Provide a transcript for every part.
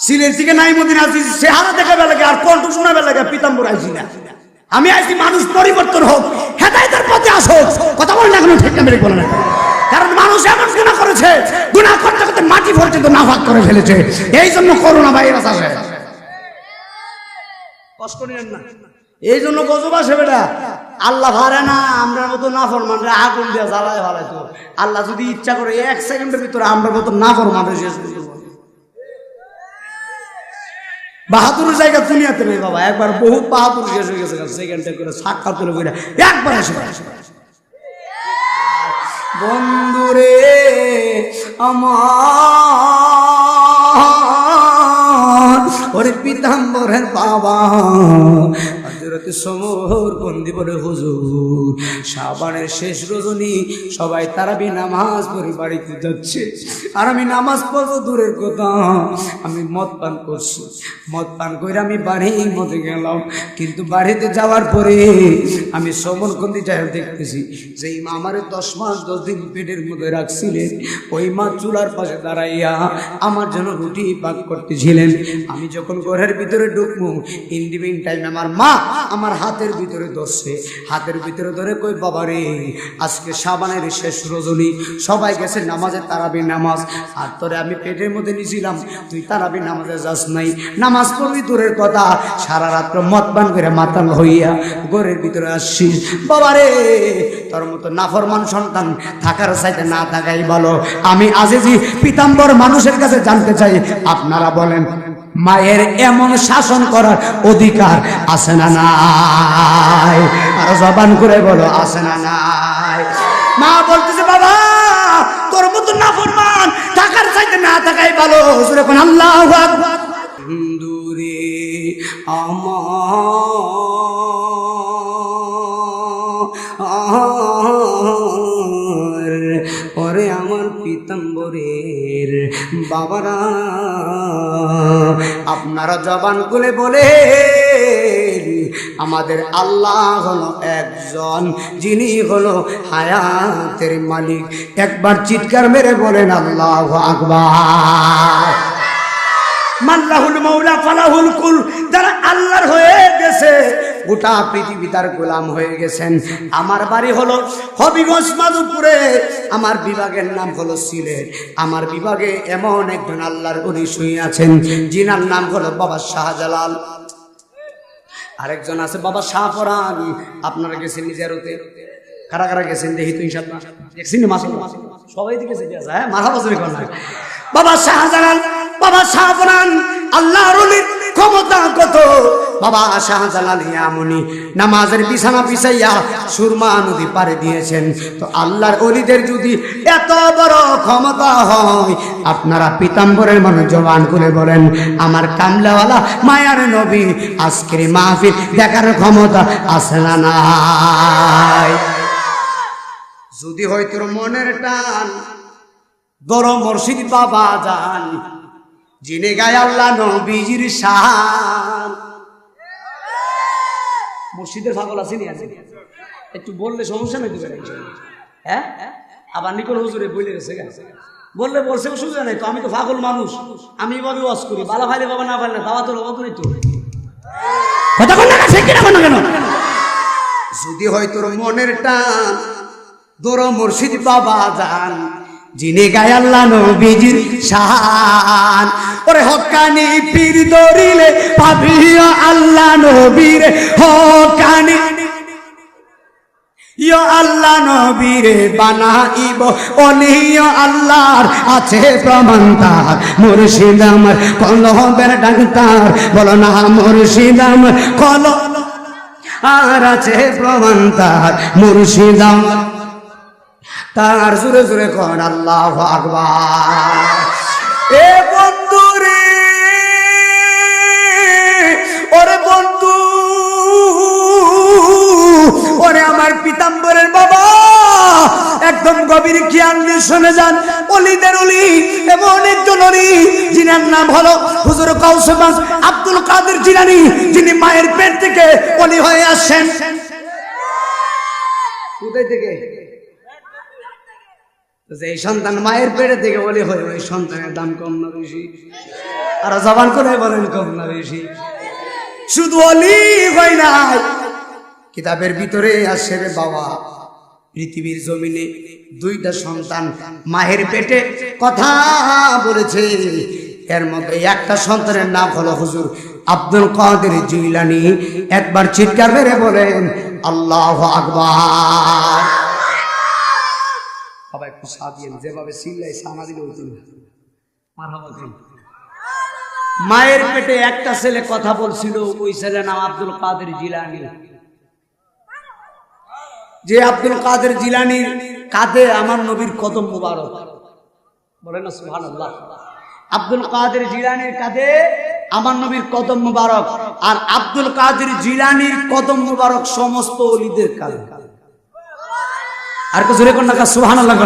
সিলেট থেকে নাইমুদ্দিন আসি চেহারা দেখাবে লাগে আর কণ্ঠ শোনাবে লাগে পিতাম্বর আইছি না। আমি আইছি মানুষ পরিবর্তন হোক, হেদায়েতের পথে আসুক। কথা বলেন না, কোনো ঠিক না মেরে বলেন না। কারণ মানুষ এমন গুনাহ করেছে, গুনাহ করতে করতে মাটি পর্যন্ত নাফাক করে ফেলেছে। এই জন্য করোনা ভাইরাস আসে। কষ্ট নিয়েন না, এই জন্য গজব আসে বেটা। আল্লাহ ভারে না আমরা মতো নাফরমানরা আগুন দিয়ে জ্বালায় ভালাইতো। আল্লাহ যদি ইচ্ছা করে 1 সেকেন্ডের ভিতরে আমরা মতো নাফরমান শেষ করে দেব। বাহাদুরের জায়গা দুনিয়াতে নেই বাবা। একবার বহুত বাহাদুর শেষ হয়ে গেছে, সেকেন্ডে করে সাক্ষাৎ তুলে করে একবার এসে বন্ধুরে আমার ওরে পিতাম্বরের বাবা হযরত সমর বন্দি বলে হুজুর শাবানের শেষ রজনী সবাই তারাবি নামাজ পড়ে বাড়িতে যাচ্ছে, আর আমি নামাজ পড়বো দূরের কথা, আমি মদ পান করছি। মদ পান করে আমি বাড়ির মধ্যে গেলাম, কিন্তু বাড়িতে যাওয়ার পরে আমি সমরকন্দি যাই দেখতেছি যে মা আমারে 10 মাস 10 দিন পেটের মধ্যে রাখছিলেন, ওই মা চুলার পাশে দাঁড়াইয়া আমার জন্য রুটি পাক করতেছিলেন। আমি যখন ঘরের ভিতরে ঢুকবো ইন্ডিভিন টাইম আমার মা আমার হাতের ভিতরে ধরছে, হাতের ভিতরে ধরে কই বাবা রে আজকে শাবানের শেষ রজনী, সবাই গেছে নামাজে তারাবি নামাজ, আর তোরে আমি পেটের মধ্যে নিয়েছিলাম, তুই তারাবি নামাজে যাস নাই, নামাজ পড়বি দূরের কথা, সারা রাত্র মদ পান করে মাতাল হইয়া ঘরের ভিতরে আসছিস। বাবা রে তোর মতো নাফরমান সন্তান থাকার চাইতে না থাকাই ভালো। আমি আজিজি পিতাম্বর মানুষের কাছে জানতে চাই, আপনারা বলেন মায়ের এমন শাসন করার অধিকার আছে না নাই? আর জবান করে বলো আছে না নাই? মা বলতেছে বাবা তোর মতো নাফরমান থাকার চাইতে না থাকাই ভালো। জোরে কোন আল্লাহু আকবার। দূরে আমার ওরে আমার পিতাম্বরের বাবারা, আপনারা জবান খুলে বলে আমাদের আল্লাহ হলো একজন, যিনি হলো হায়াতের মালিক। একবার চিৎকার মেরে বলেন আল্লাহু আকবার। মাল্লাহুল মাওলা ফালাহুল কুল, যারা আল্লাহর হয়ে গেছে গোটা পৃথিবী তার গোলাম হয়ে গেছেন। আমার বাড়ি হলো হবিগঞ্জ মাধুপুরে, আমার বিভাগের নাম হলো সিলেট। আমার বিভাগে এমন একজন আল্লাহর ওলি শুয়ে আছেন, যিনার নাম হলো বাবা শাহজালাল। আরেকজন আছে বাবা শাহপরান। আপনারা গেছেন জিয়ারতে? কারা কারা গেছেন দেখি তো ইনশাআল্লাহ। দেখছেন মাশাআল্লাহ সবাই দিকে গেছে। হ্যাঁ মারহাবা জোরে কোন না। বাবা শাহজালাল, বাবা শাহপরান আল্লাহর ওলির ক্ষমতা কত। বাবা শাহজালাল ইয়ামনি নামাজের বিছানা বিছাইয়া সুরমা নদী পারে দিয়েছেন। তো আল্লাহর ওলিদের যদি এত বড় ক্ষমতা হয়, আপনারা পিতাম্বরের মনে জবান করে বলেন আমার কামলাওয়ালা মায়ার নবী আজকের মাহফিল দেখার ক্ষমতা আছে না নাই? যদি হয় তোর মনের টান বড় মুর্শিদ বাবা জান, যিনি গায় আল্লাহ নবীজির শান। মুর্শিদের পাগল আছে নি? আছে একটু বললে সমস্যা নাই তো? হ্যাঁ আবার নিকল হুজুরে বলে গেছে, বললে বলছে অসুবিধা নাই তো। আমি তো পাগল মানুষ, আমি এভাবে ওয়াজ করি, বালা ভাইলে বাবা না পারলে দাওয়া তোর অভাব নেই তো। কথা বল না কেন? যদি হয় তোর মনের টান বড় মুর্শিদ বাবা জান, যিনি গায় আল্লাহ নবীজির শান। ওরে হকানি পীর দরিলে পাবিও আল্লাহ নবীর হকানি, ইয়া আল্লাহ নবীরে বানাইব অলিয়া আল্লাহর আছে প্রমাণ তার। মুর্শিদ আমার কলবের ডাক্তার, বলো না মুর্শিদ আমার কল আর আছে প্রমাণ তার। মুর্শিদ আমার তার জোরে জোরে কর আল্লাহু আকবার। এ বন্ধু রে, ওরে বন্ধু, ওরে আমার পিতাম্বরের বাবা, একদম গভীর খেয়াল দিয়ে শুনে যান। অলিদের অলি এমন একজন অলি, যিনার নাম হলো হুজুর কাউসবাস আব্দুল কাদের জিলানী, যিনি মায়ের পেট থেকে অলি হয়ে আসছেন। কোথায় থেকে? যে এই সন্তান মায়ের পেটে থেকে বলে হয়, ওই সন্তানের দাম কম না বেশি? আর জবান করে বলেন কম না বেশি? শুধু অলি হয় নাই, কিতাবের ভিতরে আসে রে বাবা, পৃথিবীর জমিনে দুইটা সন্তান মায়ের পেটে কথা বলেছে। এর মধ্যে একটা সন্তানের নাম হলো হুজুর আব্দুল কাদের জিলানী। একবার চিৎকার মেরে বলেন আল্লাহু আকবার। সবাই একটু সাদিয়েন, যেভাবে চিল্লাই সানা দিলে হইতো না। মারহাবা খান। মায়ের পেটে একটা ছেলে কথা বলছিল, ওই ছেলের নাম আব্দুল কাদের জিলানী। যে আব্দুল কাদের জিলানীর কাঁধে আমার নবীর কদম মুবারক, বলেন না সুবহানাল্লাহ। আব্দুল কাদের জিলানীর কাঁধে আমার নবীর কদম মুবারক, আর আব্দুল কাদের জিলানীর কদম মুবারক সমস্ত ওলিদের কাঁধে। আর কিছু রেকর্ড না, সুবহানাল্লাহ।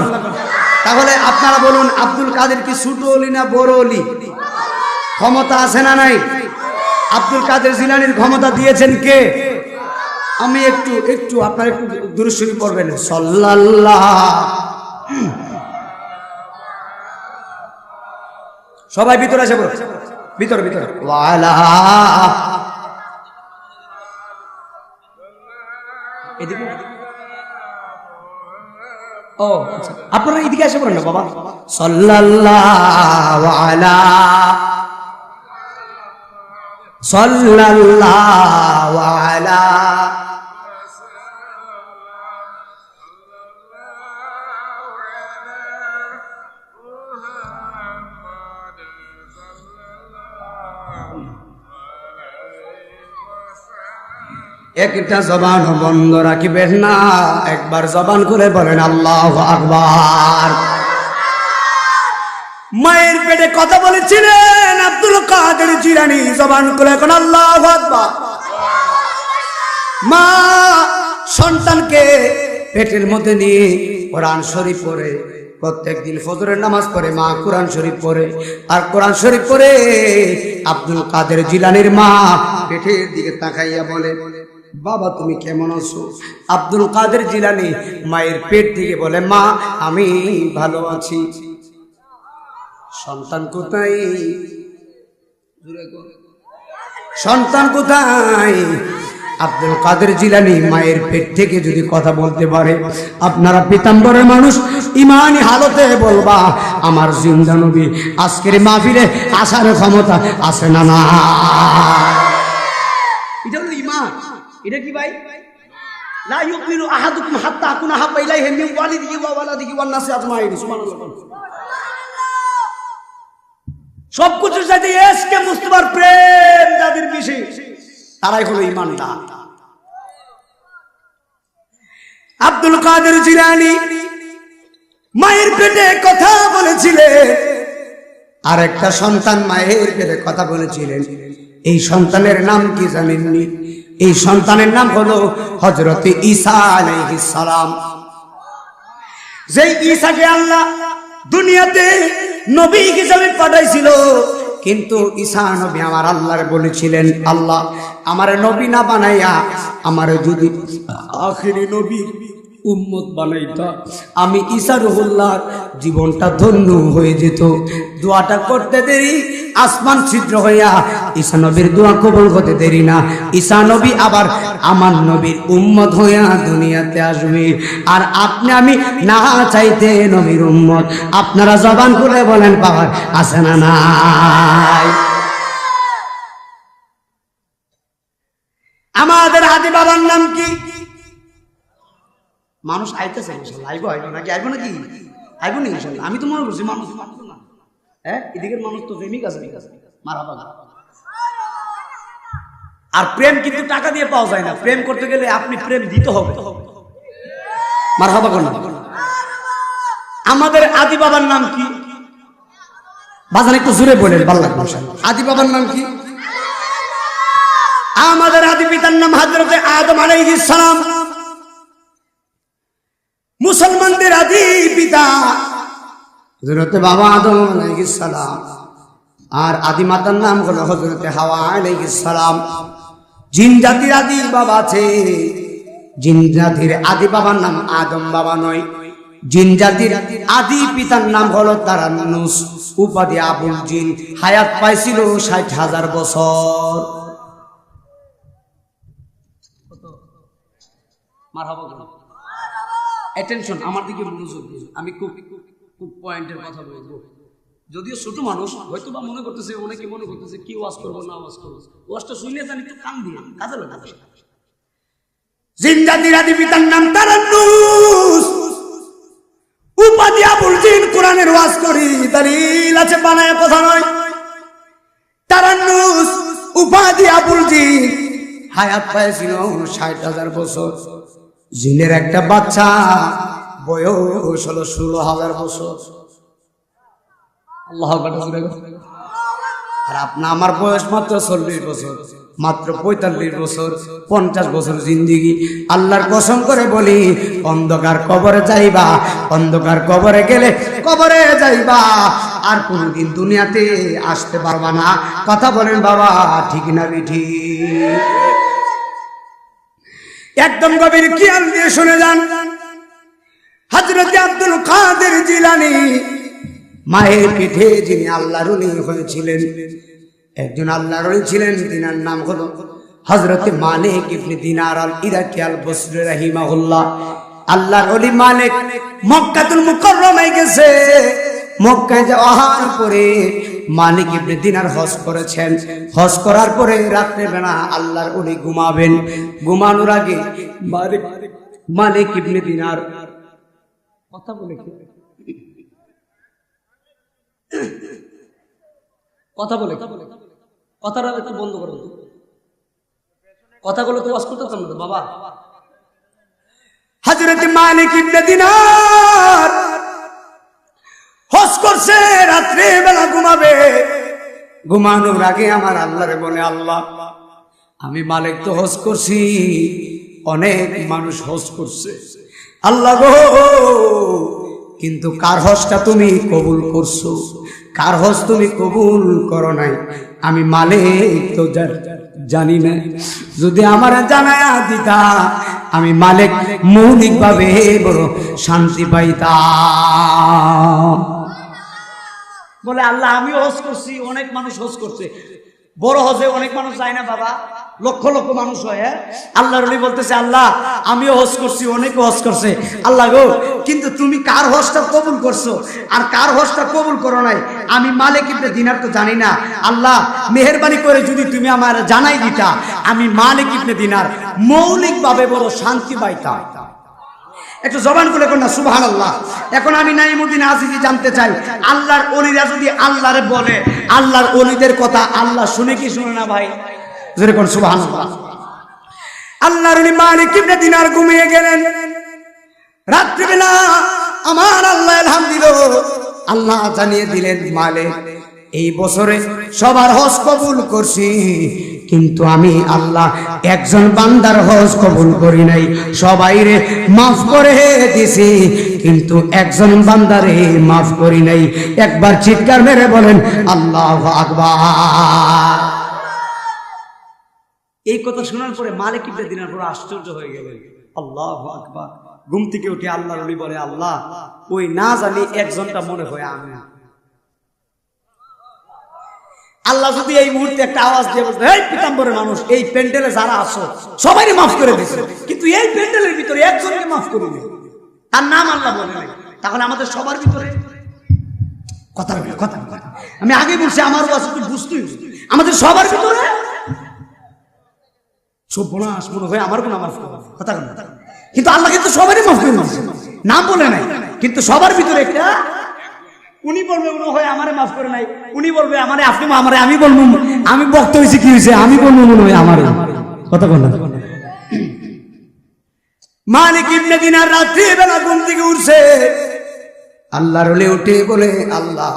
তাহলে আপনারা বলুন, আব্দুল কাদের কি ছোট ওলি না বড় ওলি? ক্ষমতা আছে না নাই? আব্দুল কাদের জিলানীর ক্ষমতা দিয়েছেন কে? আমি একটু আপনারা একটু দুরূদ শরীফ পড়বেন, সাল্লাল্লাহ। সবাই ভিতরে আসে, ভিতরে ভিতরে। ওয়ালা এদিকে, ও আচ্ছা, আপনারা এদিকে আসে বলেন না বাবা। সাল্লাল্লাহু আলা সাল্লাল্লাহু আলা একটা জবান বন্ধ রাখিবেন না, একবার জবান করে বলেন আল্লাহু আকবার। মায়ের পেটে কথা বলেছিলেন আব্দুল কাদের জিলানী, জবান করে এখন আল্লাহু আকবার। মা সন্তানকে পেটের মধ্যে নিয়ে কোরআন শরীফ পড়ে, প্রত্যেকদিন ফজরের নামাজ পড়ে মা কোরআন শরীফ পড়ে, আর কোরআন শরীফ পড়ে আব্দুল কাদের জিলানীর মা পেটের দিকে তাকাইয়া বলে, বাবা তুমি কেমন আছো? আব্দুল কাদের জিলানী মায়ের পেট থেকে বলে, মা আমি ভালো আছি। সন্তান কোথায়? সন্তান কোথায়? আব্দুল কাদের জিলানী মায়ের পেট থেকে যদি কথা বলতে পারে, আপনারা পীতাম্বরের মানুষ ইমানি হালতে বলবা, আমার জিন্দা নবী আজকের মাহফিলে আসার ক্ষমতা আছে না? না, এটা হলো ঈমান। এটা কি ভাই? লা ইউমিনু আহাদুকুম হাত্তা আকুনা হাব্বা ইলাইহি মিন ওয়ালিদিহি ওয়া ওয়ালাদিহি ওয়ান নাসি আজমাইন। সুবহানাল্লাহ। সবকিছুর সাথে এসকে মুস্তাফার প্রেম যাদের বেশি, তারাই হলো ঈমানদার। আব্দুল কাদের জিলানী মায়ের পেটে কথা বলেছিলেন, আর একটা সন্তান মায়ের পেটে কথা বলেছিলেন। এই সন্তানের নাম কি জানেননি? এই সন্তানের নাম হলো হযরত ঈসা আলাইহিস সালাম। যেই ঈসাকে আল্লাহ দুনিয়াতে নবী হিসেবে পাঠাইছিল, কিন্তু ঈসা নবী আমার আল্লাহর বলেছিলেন, আল্লাহ আমার নবী না বানাইয়া আমার যদি আখিরি নবী উম্মত বানাইতা, আমি ঈসা রুহুল্লাহ জীবনটা ধন্য হয়ে যেত। দোয়াটা করতে দেরি, আসমান ছিদ্র হইয়া ঈসা নবীর দোয়া কবুল হতে দেরি না। ঈসা নবী আবার আমার নবীর উম্মত হইয়া দুনিয়াতে আসবে, আর আপনি আমি না চাইতে নবীর উম্মত। আপনারা জবান খুলে বলেন পাওয়ার আছে না নাই? আমাদের আদি বাবার নাম কি? মানুষ আইতেছে আইব নাকি আইব নাকি আইব নি? আমি তো মনে করছি মানুষ না। হ্যাঁ, এদিকের মানুষ তো প্রেমিক আছে, মারহাবা। আর প্রেম কিন্তু টাকা দিয়ে পাওয়া যায় না। প্রেম করতে গেলে আপনি প্রেম দিতে হবে। মারহাবা কোন? আমাদের আদি বাবার নাম কি? বাজান একটু জোরে বলেন, ভালো লাগবে। আদি বাবার নাম কি? আমাদের আদি পিতার নাম হযরত আদম আলাইহিস সালাম। মুসলমানদের আদি পিতা হযরত বাবা আদম আলাইহিস সালাম, আর আদি মাতার নাম হলো হযরত হাওয়া আলাইহিস সালাম। জিন জাতির আদি বাবা আছে, জিন জাতির আদি বাবার নাম আদম বাবা নয়, জিন জাতির আদি পিতার নাম হলো তারান্নুস, উপাধি আবুল জিন। হায়াত পাইছিল 60,000 বছর। মারহাবা বলুন। অ্যাটেনশন, আমার দিকে মনোযোগ দিন। আমি খুব পয়েন্টের কথা বলবো। যদিও ছোট মানুষ, হয়তো বা মনে করতেছে, অনেকে মনে করতেছে কি ওয়াজ করবো না ওয়াজ করবো। ওয়াজটা শুনলে জানি তো কান দিয়ে কাজে লাগাবে। জিন জাতির আদি পিতার নাম তারান্নুস, উপাধি আবুল জিন। কোরআনের ওয়াজ করি, দলিল আছে, বানায় কথা নয়। তারান্নুস উপাধি আবুল জিন হায়াত পাইছিল 60,000 বছর। জিনের একটা বাচ্চা বয়স হলো 16,000 বছর। আল্লাহ আকবার। আর আপনার আমার বয়স মাত্র 40 বছর, মাত্র 45 বছর, 50 বছর জিন্দিগি। আল্লাহর কসম করে বলি, অন্ধকার কবরে যাইবা, অন্ধকার কবরে গেলে কবরে যাইবা, আর কোনদিন দুনিয়াতে আসতে পারবা না। কথা বলেন বাবা, ঠিক না বিঠি? একদম গভীর খেয়াল দিয়ে শুনে যান। হযরত আব্দুল কাদের জিলানী মায়ের পিঠে যিনি আল্লাহর ওলি হয়েছিলেন, একজন আল্লাহর ওলি ছিলেন, তিনার নাম হলো হযরত মালিক ইবনে দিনার আল ইরাকি আল বসরি রাহিমাহুল্লাহ। আল্লাহর ওলি মালিক মক্কাতুল মুকাররমায় গেছে। মক্কায় যাওয়ার পরে মালিক ইবনে দিনার হজ করেছেন। হজ করার পরে রাত্রে বেলা আল্লাহর ওলি ঘুমাবেন। ঘুমানোর আগে মালিক ইবনে দিনার কথা বলে কথাটা একটু বন্ধ করো। কথাগুলো তো ওয়াজ করতে পারো না বাবা। হযরত মালিক ইবনে দিনার হজ করছে, রাত্রে বেলা ঘুমাবে। ঘুমানোর আগে আমার আল্লাহরে বলে, আল্লাহ আমি মালিক তো হজ করছি, অনেক মানুষ হজ করছে, আল্লাহ গো, কিন্তু কার হজটা তুমি কবুল করছো, কার হজ তুমি কবুল করো নাই, আমি মালিক তো জানি না। যদি আমার জানায়া দিতা, আমি মালিক মৌলিক ভাবে বড় শান্তি পাইতাম। বলে আল্লাহ আমি হজ করছি, অনেক মানুষ হজ করছে, বড় হজে অনেক মানুষ যায় না বাবা, লক্ষ লক্ষ মানুষ হয়। আল্লাহর ওলি বলতেছে, আল্লাহ আমিও হজ করছি, অনেকে হজ করছে, আল্লাহ গো, কিন্তু তুমি কার হজটা কবুল করছো আর কার হজটা কবুল করো নাই, আমি মালিক ইবনে দিনার তো জানি না। আল্লাহ মেহেরবানি করে যদি তুমি আমার জানাই দিতা, আমি মালিক ইবনে দিনার মৌলিক ভাবে বড় শান্তি পাইতাম। একটু জবান খুলে কোন না সুবহানাল্লাহ। এখন আমি নাইমুদ্দিন আজিজি জানতে চাই, আল্লাহর ওলিরা যদি আল্লাহরে বলে, আল্লাহর ওলিদের কথা আল্লাহ শুনে কি শুনে না ভাই? জোরে কোন সুবহানাল্লাহ। আল্লাহর ওলি মালিক ইবনে দিনার ঘুমিয়ে গেলেন। রাত্রিবেলা আমার আল্লাহ ইলহাম দিল, আল্লাহ জানিয়ে দিলেন, মালিক এই বছরে সবার হজ কবুল করছি, কিন্তু আমি আল্লাহ একজন বান্দার হজ কবুল করি নাই, সবাইরে মাফ করে দিছি, কিন্তু একজন বান্দারে মাফ করি নাই। একবার চিৎকার মেরে বলেন আল্লাহু আকবার। এই কথা শোনার পরে মালিক ইবনে দিনার পুরো আশ্চর্য হয়ে গেলেন। আল্লাহু আকবার। ঘুম থেকে উঠে আল্লাহর ওলি বলে, আল্লাহ ওই না জানি একজনটা মনে হয় আমি। আল্লাহ যদি এই মুহূর্তে একটা আওয়াজ দিয়ে বলতো, এই পিতাম্বরের মানুষ, এই প্যান্ডেলে যারা আসো সবাইকে মাফ করে দিয়েছে, কিন্তু এই প্যান্ডেলের ভিতরে একজনকে মাফ করে দিল, তার নাম আল্লাহ বলে নাই, তাহলে আমাদের সবার ভিতরে কথা আমি আগে বলছি, আমার ওয়াজ একটু বুঝতেই, আমাদের সবার ভিতরে সব বোনাস মনে হয় আমার গুণ আমার কথা, কিন্তু আল্লাহ কিন্তু সবারই মাফ করে দিয়েছে, নাম বলে নাই, কিন্তু সবার ভিতরে একটা, উনি বলবে মনে হয় আমারে মাফ করে নাই, উনি বলবে আমারে, আপনি আমারে, আমি বলবো আমি বক্ত হয়েছি কি হয়েছে, আমি বলবো মনে হয় আমারে, কথা বল না। মালিক ইবনে দিনার রাত্রি বেলা ঘুম থেকে উঠছে, আল্লাহর ওলি উঠে বলে, আল্লাহ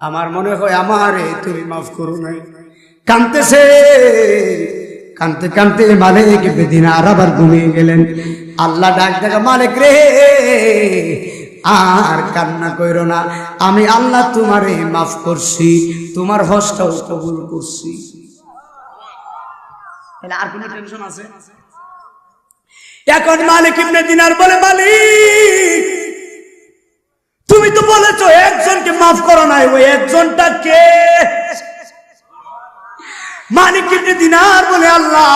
আমার মনে হয় আমারে তুমি মাফ করো নাই। কাঁদতেছে, কাঁদতে কাঁদতে মালিক ইবনে দিনার আবার ঘুমিয়ে গেলেন। আল্লাহ ডাক দেখা, মালিক রে আর কান্না কইরো না, আমি আল্লাহ তোমারে মাফ করছি, তোমার হজটাও কবুল করছি। তাহলে আর কোনো টেনশন আছে? এখন মালিক ইবনে দিনার বলে, মালিক তুমি তো বলেছো একজনকে মাফ করো নাই, ওই একজনটা কে? মালিক ইবনে দিনার বলে আল্লাহ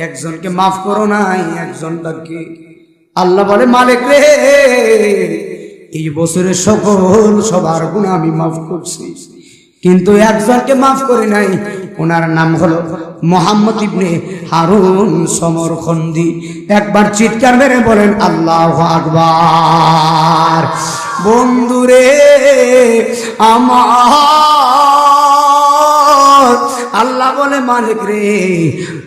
একজনকে মাফ করো নাই, একজনটা কে? আল্লাহ বলে মালিক রে, এই বছরের সকল সবার গুনাহ আমি মাফ করছি, কিন্তু একজনকে মাফ করি নাই, ওনার নাম হলো মুহাম্মদ ইবনে হারুন সমরখন্দি। একবার চিৎকার মেরে বলেন আল্লাহু আকবার। বন্ধুরে আমার, আল্লাহ বলে মালিক রে,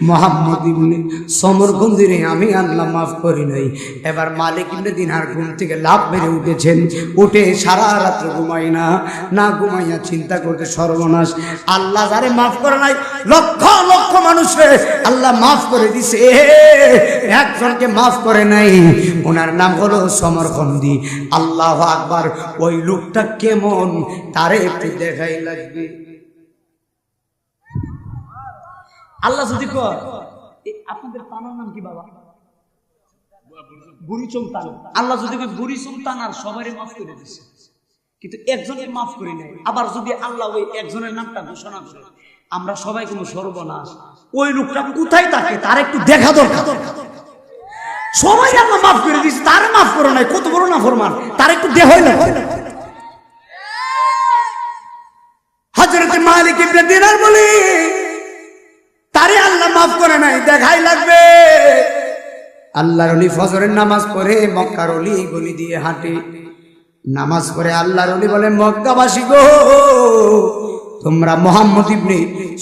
মুহাম্মদ ইবনে সমরখন্দি রে আমি আল্লাহ মাফ করি নাই। এবার মালিক ইবনে দিনার ঘুম থেকে লাফ মেরে উঠেছেন, উঠে সারা রাত্র ঘুমাই না ঘুমাইয়া চিন্তা করতে সর্বনাশ, আল্লাহ যারে মাফ করে নাই লক্ষ লক্ষ মানুষে আল্লাহ মাফ করে দিছে, একজনকে মাফ করে নাই, ওনার নাম হলো সমরখন্দি। আল্লাহু আকবার। ওই লোকটা কেমন তারে একটু দেখাই লাগবে। আল্লাহ যদি কয় আপনাদের তানার নাম কি বাবা? বুড়ি চমতান। আল্লাহ যদি বুড়ি চমতান আর সবারই মাফ করে দিছে, কিন্তু একজনের মাফ করি নাই। আবার যদি আল্লাহ ওই একজনের নামটা ঘোষণা করে আমরা সবাই কোনো সর্বনাশ, ওই লোকটা কোথায় থাকে তার একটু দেখা দরকার। সবাই আল্লাহ মাফ করে দিচ্ছে, তার মাফ করো নাই, কত বড় নাফরমান, তার একটু দেহ না। হযরত মালিক ইবনে দিনার বলে তারে আল্লাহ মাফ করে নাই, দেখাই লাগবে। আল্লাহর ওলি ফজরের নামাজ পড়ে মক্কার অলি গলি দিয়ে হাঁটে, নামাজ পড়ে আল্লাহর ওলি বলে মক্কাবাসী গো, তোমরা মুহাম্মদ ইবনে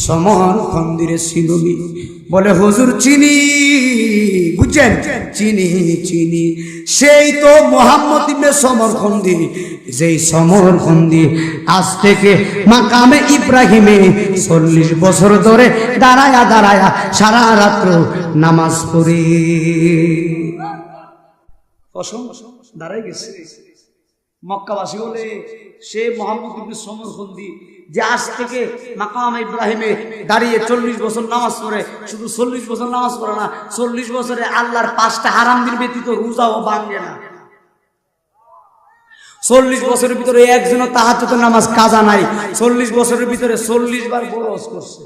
সমরখন্দিরে চিনুনি? বলে হুজুর চিনি। বুঝছেন? চিনি। সেই তো মুহাম্মদ ইবনে সমরখন্দি, যেই সমরখন্দি আজ থেকে মাকামে ইব্রাহিমে 40 বছর ধরে দাঁড়ায়া সারা রাত্র নামাজ পড়ে দাঁড়াই গেছে। মক্কাবাসী বলে সে মুহাম্মদ ইবনে সমরখন্দি যে আজ থেকে মাকাম ইব্রাহিমে দাঁড়িয়ে 40 বছর নামাজ পড়ে, শুধু 40 বছর নামাজ পড়ে না, 40 বছরে আল্লাহর 5টা হারাম দিন ব্যতীত রোজাও ভাঙে না। 40 বছরের ভিতরে একজনও তাহাজ্জুদ নামাজ কাজা নাই। 40 বছরের ভিতরে 40 বার বরজ করছে।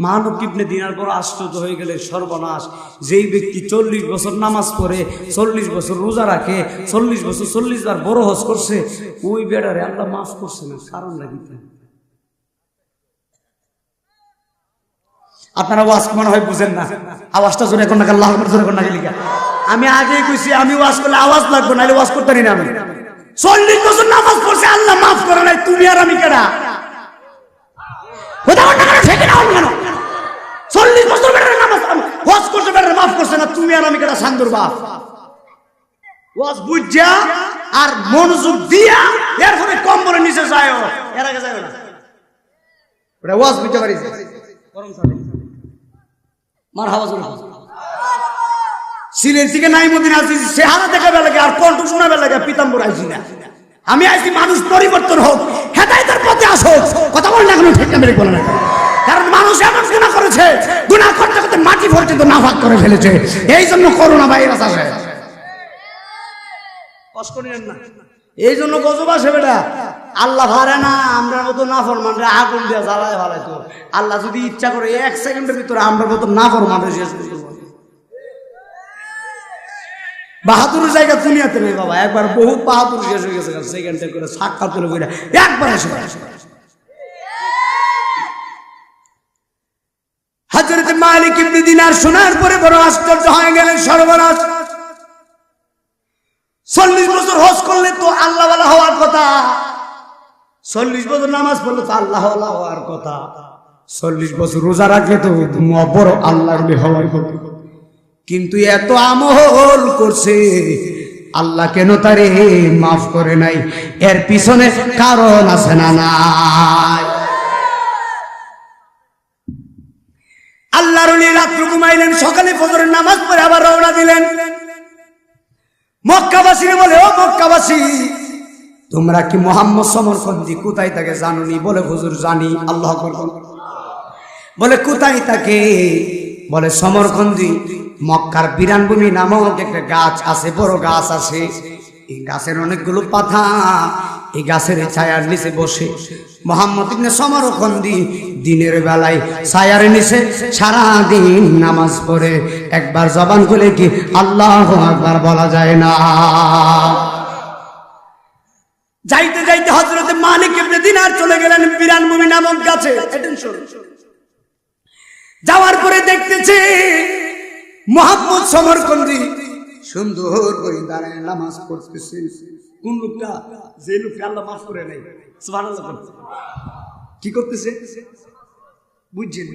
মালিক ইবনে দিনার বড় আশ্চর্য হয়ে গেলে সর্বনাশ, যেই ব্যক্তি 40 বছর নামাজ পড়ে, 40 বছর রোজা রাখে, 40 বছর 40 বার বড় হজ করছে, ওই বেটারে আল্লাহ মাফ করছে না। কারণ লাগিতে আপনারা ওয়াজ মনে হয় বুঝেন না, আওয়াজটা জোরে এখন না, আল্লাহু আকবার জোরে এখন না। আমি আগেই কইছি আমি ওয়াজ করলে আওয়াজ লাগবে, নাহলে ওয়াজ করতে পারি না। আমি 40 বছর নামাজ পড়ছে, আল্লাহ মাফ করে নাই, তুমি আর আমি কেডা? কথা বল না, ঠিক না? 40 বছর বেটারে নামাজ ওয়াজ করতে বেটারে মাফ করছে না, তুমি আর আমি কেডা? সান্দুর বাপ। ওয়াজ বুঝা আর মনোযোগ দিয়া এরপরে কম্বলের নিচে যায়ও, এর আগে যায়ও না। ওটা ওয়াজ বুঝতে পারিস গরম সালে মারহাবা জোরে। সিলেট থেকে নাইমুদ্দিন আসি, চেহারা দেখাবে লাগে আর কণ্ঠ শোনাবে লাগে, পিতাম্বর আইছি না। আমি আইছি মানুষ পরিবর্তন হোক, হেদায়েতের পথে আসুক। কথা বল না, কোনো ঠিক না মেরে বলে না। কারণ মানুষ এমন গুনাহ করেছে, গুনাহ করতে করতে মাটি পর্যন্ত নাফাক করে ফেলেছে, এই জন্য করোনা ভাইরাস আসে। কষ্ট নিয়েন না, এই জন্য গজব আসে বেটা। আল্লাহ ভারে না আমরা মতো নাফরমানরা আগুন দিয়ে জ্বালায় ভালাইতো। আল্লাহ যদি ইচ্ছা করে 1 সেকেন্ডের ভিতরে আমরা মতো নাফরমানরা শেষ করতে পারে। বাহাদুরের জায়গা দুনিয়াতে নেই বাবা, একবার বহুত বাহাদুর শেষ হয়ে গেছে, সেকেন্ডে করে সাক্ষাৎ তুলে বইরা একবার এসে। হযরত মালিক ইবনে দিনার শোনার পরে বড় আশ্চর্য হয়ে গেলেন, সর্বনাশ। 40 বছর হজ করলে তো আল্লাহ ওয়ালা হওয়ার কথা, 40 বছর নামাজ পড়লে তো আল্লাহ ওয়ালা হওয়ার কথা, 40 বছর রোজা রাখলে তো বড় আল্লাহর হওয়ার কথা। কিন্তু এত আমল করছে, আল্লাহ কেন তারে মাফ করে নাই? এর পিছনে কারণ আছে না নাই? আল্লাহর ওলি রাত্র ঘুমাইলেন, সকালে ফজরের নামাজ পড়ে আবার রওনা দিলেন। মক্কাবাসী বলে, ও মক্কাবাসী, তোমরা কি মুহাম্মদ সমরখন্দি কোথায় থাকে জানোনি? বলে হুজুর জানি। আল্লাহু আকবার। বলে কোথায় থাকে? বলে সমরখন্দি মক্কার বিরানভূমি নামক একটা গাছ আছে, বড় গাছ আছে, এই গাছের অনেকগুলো পাতা, এই গাছের ছায়ার নিচে বসে মুহাম্মদ ইবনে সমরকন্দি দিনের বেলায় ছায়ার নিচে সারা দিন নামাজ পড়ে। একবার জবান খুলে কি আল্লাহু আকবার বলা যায় না? যাইতে যাইতে হযরত মালিক ইবনে দিনার চলে গেলেন বিরানভূমি নামক গাছে। যাওয়ার পরে দেখতেছে মুহাম্মদ সমরকন্দি সুন্দর করে দাঁড়ায় নামাজ পড়তেছে। কোন লোকটা? যে লোককে আল্লাহ মাফ করে নাই। সুবহানাল্লাহ। কি করতেছে? বুঝছেন?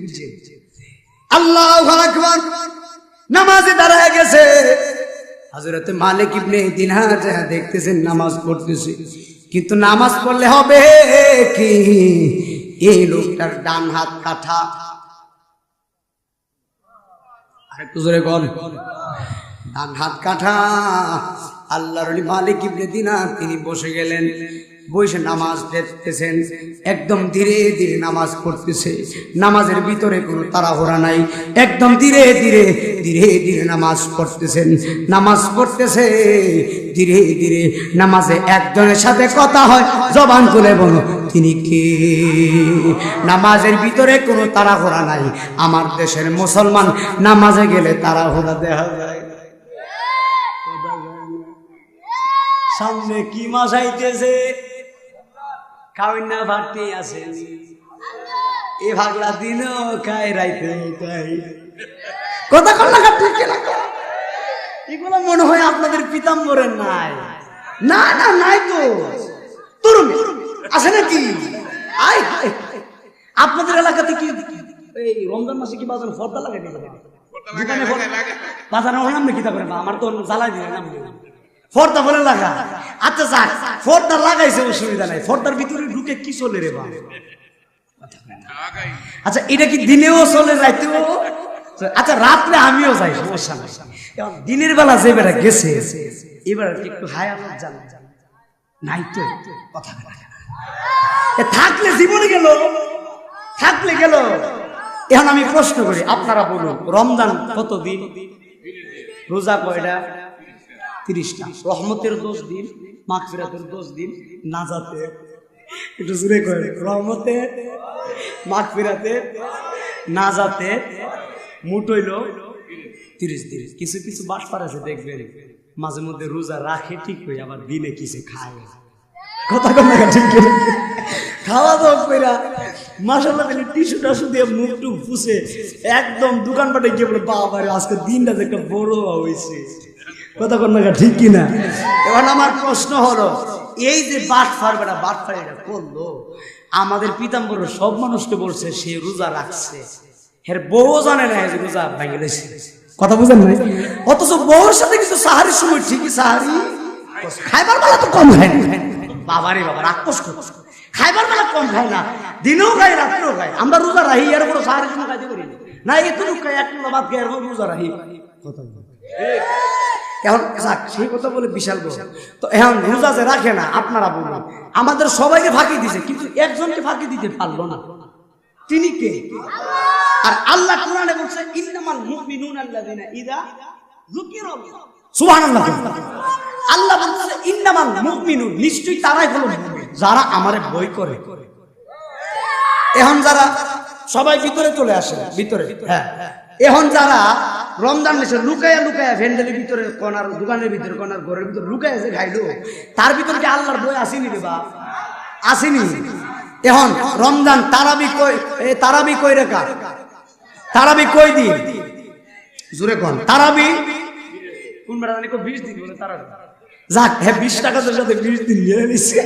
আল্লাহু আকবার। নামাজে দাঁড়ায় গেছে। হযরত মালিক ইবনে দিনার দেখতেছেন নামাজ পড়তেছে, কিন্তু নামাজ পড়লে হবে কি? এই লোকটার ডান হাত কাটা। আরেকটু জোরে বল। ডান হাত কাটা। আল্লাহর ওলি মালিক ইবনে দিনার তিনি বসে গেলেন। বসে নামাজ দেখতেছেন, একদম ধীরে ধীরে নামাজ পড়তেছে। নামাজের ভিতরে কোনো তাড়াহুড়া নাই, একদম ধীরে ধীরে ধীরে ধীরে নামাজ পড়তেছেন। নামাজ পড়তেছে ধীরে ধীরে। নামাজে একজনের সাথে কথা হয়, জবান খুলে বলো তিনি কে? নামাজের ভিতরে কোনো তাড়াহুড়া নাই। আমার দেশের মুসলমান নামাজে গেলে তাড়াহুড়া দেখা যায়। সামনে কি মাস আইতেছে? কাউন্না ভাটি আছে, এ ভাগলা দিনও খায় রাইতেও খায়। কথা কল লাগা ঠিক লাগা। এগুলো মনে হয় আপনাদের পিতাম্বরের নাই। না না নাই তো। তরুণ আছে নাকি? আয় আপনাদের এলাকাতে কি এই রমজান মাসে কি বাজার ফর্দা লাগাই দিবে? দোকানে বাজার নাম নাকি তা করে না? আমার তো জ্বালাই দিবে নাম ফর্দা বলে লাগা। আচ্ছা যাক, ফর্দা লাগাইছে অসুবিধা নাই। ফর্দার ভিতরে ঢুকে কি চলে রে বা? আচ্ছা এটা কি দিনেও চলে, রাতেও? আচ্ছা রাত্রে আমিও যাই, সমস্যা নাই। দিনের বেলা যে বেড়া গেছে এবার একটু হায়াত জান নাই তো কথা থাকলে জীবনে গেল, থাকলে গেল। এখন আমি প্রশ্ন করি, আপনারা বলুন রমজান কত দিন? রোজা কয়টা? 30টা। রহমতের 10 দিন, মাগফিরাতের 10 দিন, নাজাতে একটু জুড়ে করে রহমতে মাগফিরাতে নাজাতে মোট হইল 30 দিন। কিছু কিছু বাটপার আছে দেখবেন মাঝে মধ্যে রোজা রাখে ঠিক হয়ে, আবার দিনে কিছু খায়। কথা কম না ঠিক খাওয়া দাওয়া কইরা মাশাআল্লাহ টিস্যু টাস্যু দিয়ে মুখ টুক ফুসে একদম দোকানপাটে গিয়ে বলে বাবা রে আজকে দিনটা একটা বড় হয়েছে। কথা কন না ঠিক কিনা? এবার আমার প্রশ্ন হলো, এই যে বাটফার বেটা বাটফার এটা করলো, আমাদের পিতাম্বর সব মানুষকে বলছে সে রোজা রাখছে, এর বউ জানে না যে রোজা ভেঙে গেছে। কথা বুঝেন নাই? অথচ বউর সাথে কিন্তু সাহারির সময় ঠিকই সাহারি খাইবার বেলা তো কম খায় না। বাবারে বাবা রাক্ষস করছে, খাইবার বেলা কম খায় না, দিনেও খায় রাত্রেও খায়। আমরা রোজা রাহি এর কোনো সাহারির সময় খাইতে পারি না, এতটুকু খাই এক কিলো ভাত খেয়ে রোজা রাহি। কথা এখন সেই কথা বলে বিশাল বড় তো। এখন রোজা যে রাখে না, আপনারা বলুন আমাদের সবাইকে ফাঁকি দিছে, কিন্তু একজনকে ফাঁকি দিতে পারলো না। তিনি কে? আর আল্লাহ কোরআনে বলছে ইন্নামাল মুমিনুনা আল্লাযিনা ইযা যুকিরাল্লাহ। সুবহানাল্লাহ। আল্লাহ বলছে ইন্নামাল মুমিনুন, নিশ্চয়ই তারাই হলো মুমিন যারা আমারে ভয় করে। এখন যারা সবাই ভিতরে চলে আসে, ভিতরে হ্যাঁ, এখন যারা রমজান মাসে লুকায়া লুকায়া ভ্যান্ডেলের ভিতরে কোনার দোকানের ভিতরে কোনার ঘরের ভিতরে লুকায়া যে খাইলো, তার ভিতরে কি আল্লাহর বই আসেনি রে বাপ? আসেনি। এখন রমজান তারাবি কই রেখা? তারাবি কই দিন? জোরে কোন তারাবি কোন বেড়া জানি 20 দিন বলে তারাবি। যাক হ্যাঁ 20 টাকার সাথে 20 দিন নিয়ে নিছে।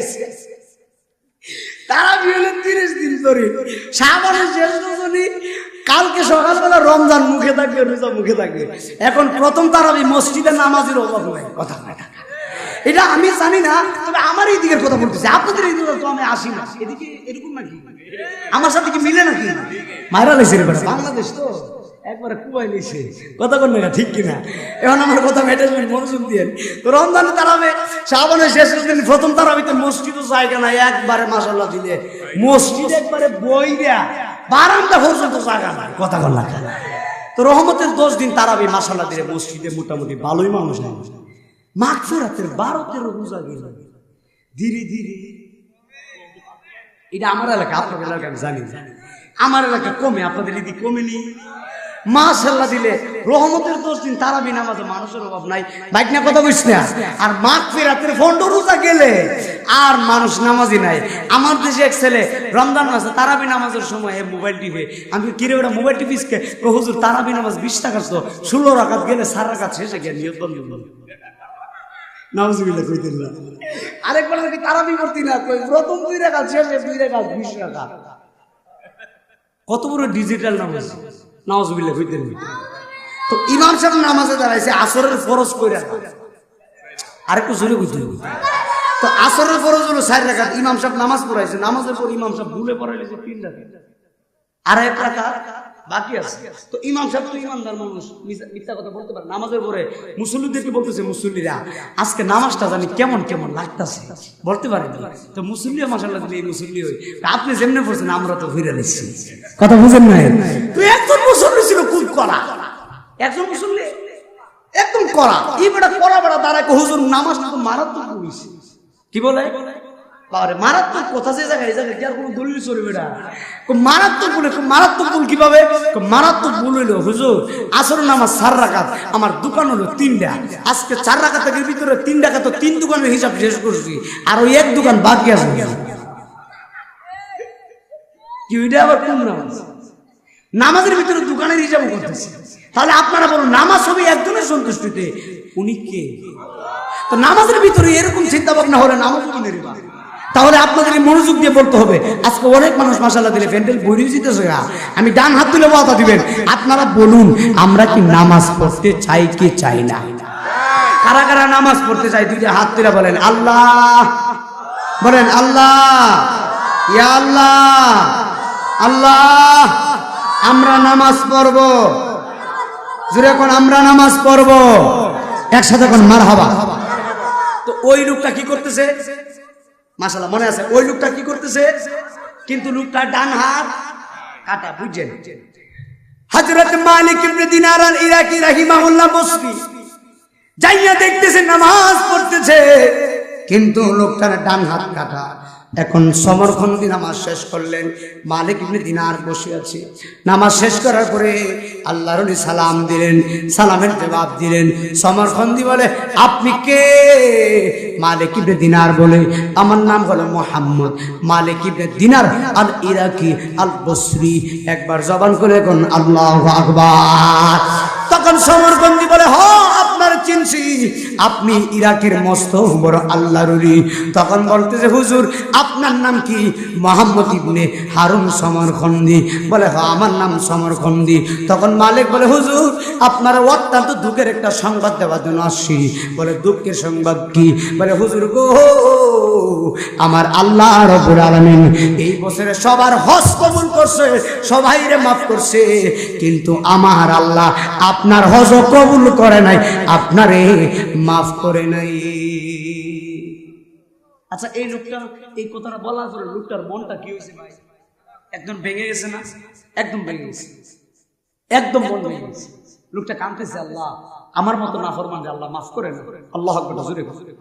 তারাবি হলো 30 দিন ধরে। শাবানের শেষ রজনী, কালকে সকালবেলা রমজান মুখে থাকবে, রোজা মুখে থাকবে। এখন প্রথম তারাবি মসজিদে নামাজের অভাব নাই। কথা নাই, এটা আমি জানি না, তবে আমার এই দিকের কথা বলতেছি। আপনাদের এই দিকে তো আমি আসি না, এদিকে এরকম নাকি? আমার সাথে কি মিলে নাকি? মাইরা লেছে রে বাংলাদেশ তো একবারে কুয়াই লেছে। কথা কন না ঠিক কিনা? এখন আমার কথা ম্যানেজমেন্ট মনোযোগ দিয়ে তো রমজানে তারাবে শাবানের শেষ দিন প্রথম তারাবিতে মসজিদও জায়গা নাই, একবারে মাশাআল্লাহ দিলে মসজিদ একবারে বই দেয়া বারান্দা পর্যন্ত জায়গা নাই। কথা কন না তো রহমতের 10 দিন তারাবি মাশাআল্লাহ দিলে মসজিদে মোটামুটি ভালোই মানুষ নাই। মাগফিরাতের 12-13 রোজা গেল ধীরে ধীরে। এটা আমার এলাকা, আপনাদের এলাকা আমি জানি না, আমার এলাকা কমে, আপনাদের এদিকে কমেনি। মাশাআল্লাহ দিলে রহমতের 10 দিন তারাবি নামাজে মানুষের অভাব নাই, বাইক না কথা কইছ না। আর মাগফিরাতের 15 রোজা গেলে আর মানুষ নামাজি নাই। আমার দেশে এক ছেলে রমজান মাসে তারাবি নামাজের সময় মোবাইল টিপে, আমি কিরে ওটা মোবাইল টিপিসকে, ও হুজুর তারাবি নামাজ 20 টাকা তো 16 রাকাত গেলে 4 রাকাত শেষে গিয়ে নিয়ত বন্ধ হলো। নাউজুবিল্লাহ কইতেন না। আরেকবার নাকি তারাবি করতি না, কই প্রথম 2 রাকাত শেষে 2 রাকাত 20 রাকাত। কত বড় ডিজিটাল নামাজ, নাউজুবিল্লাহ কইতেন না। তো ইমাম সাহেব নামাজে দাঁড়াইছে আসরের ফরজ কইরা, আরেকটু জোরে কইতেন। তো আসরের ফরজ হলো 4 রাকাত, ইমাম সাহেব নামাজ পড়াইছে, নামাজের পর ইমাম সাহেব ভুলে পড়াইছে 3 রাকাত, আর 1 রাকাত বাকি আছে। তো ইমাম সাহেব তো ইমানদার মানুষ, মিথ্যা কথা বলতে পারে। নামাজের পরে মুসল্লিদেরকে বলতেছে, মুসল্লিরা আজকে নামাজটা জানি কেমন কেমন লাগতেছে, বলতে পারেন। তো মুসল্লিও মাশাআল্লাহ দিলে এই মুসল্লি হই, আপনি যেমনে পড়ছেন আমরা তো ঘুরে নিচ্ছি, কথা বুঝেন না? তো একজন মুসল্লি ছিল খুব কড়া, একজন মুসল্লি একদম কড়া, এই বেটা কড়া বেড়া দাঁড়ায়, হুজুর নামাজটা তো মারাত্মক হইছে। কি বলে বাবারে, মারাত্মক কথা, যে জায়গায় এই জায়গায় কি আর কোনো দলিল চলবে না। মারাত্মক বলে, মারাত্মক ভুল কিভাবে? মারাত্মক ভুল হইলো হুজুর আসর নামাজ 4 রাকাত, আমার দোকান হলো 3টা, আজকে 4 রাকাতের ভিতরে 3 টাকা, তো 3 দোকানের হিসাব শেষ করছি, আর ওই 1 দোকান বাকি আছে। কি ওইটা আবার কোন নামাজ? নামাজের ভিতরে দোকানের হিসাব করতেছে। তাহলে আপনারা বলুন নামাজ হবে একজনের সন্তুষ্টিতে, উনি কে? তো নামাজের ভিতরে এরকম চিন্তা ভাবনা হলে নামাজ কিনে দিবা। তাহলে আপনাদের মনোযোগ দিয়ে বলতে হবে। আজকে অনেক মানুষ মাশাআল্লাহ দিলে প্যান্ডেল বইরে জিতেছে, আমি ডান হাত তুলে কথা দিবেন, আপনারা বলুন আমরা কি নামাজ পড়তে চাই কি চাই না? কারা কারা নামাজ পড়তে চাই দুইটা হাত তুলে বলেন আল্লাহ, বলেন আল্লাহ, ইয়া আল্লাহ, আল্লাহ আমরা নামাজ পড়ব, জোরে কোন আমরা নামাজ পড়ব, একসাথে কোন মারহাবা। তো ওই লোকটা কি করতেছে? মাশাআল্লাহ মনে আছে, ওই লোকটা কি করতেছে? কিন্তু লোকটা ডান হাত কাটা, বুঝছেন? হযরত মালিক ইবনে দিনার আল ইরাকি রাহিমাহুল্লাহ বসরি যাইয়া দেখতেছে নামাজ পড়তেছে, কিন্তু লোকটার ডান হাত কাটা। এখন সমরখন্দি নামাজ শেষ করলেন, মালিক ইবনে দিনার বসে আছে। নামাজ শেষ করার পরে আল্লাহর ওলি সালাম দিলেন, সালামের জবাব দিলেন। সমরখন্দি বলে আপনি কে? মালিক ইবনে দিনার বলে আমার নাম হলো মুহাম্মদ মালিক ইবনে দিনার আল ইরাকি আল বসরি। একবার জবান করে কোন আল্লাহু আকবার। তখন সমরখন্দি বলে হ আপনার চিনছি, আপনি ইরাকের মস্ত বড় আল্লাহর ওলি। তখন বলতেছে হুজুর আপনার নাম কি? মুহাম্মদ ইবনে হারুন সমরখন্দি। বলে হ্যাঁ আমার নাম সমরখন্দি। তখন মালিক বলে হুজুর আপনার অত্যন্ত দুঃখের একটা সংবাদ দেওয়ার জন্য আসছি। বলে দুঃখের সংবাদ কি? বলে হুজুর গো আমার আল্লাহ রাব্বুল আলামিন এই বছরে সবার হজ কবুল করছে, সবাইরে মাফ করছে, কিন্তু আমার আল্লাহ আপনার হজ কবুল করে নাই, আপনারে মাফ করে নাই। আচ্ছা এই লোকটা এই কথাটা বলার পরে লোকটার মনটা কি হয়েছে ভাই? একদম ভেঙে গেছে না? একদম ভেঙে গেছে, একদম মন ভেঙে গেছে। লোকটা কাঁদতেছে আল্লাহ আমার মতো নাফরমান আল্লাহ মাফ করে না। আল্লাহু আকবার জোরে বলে।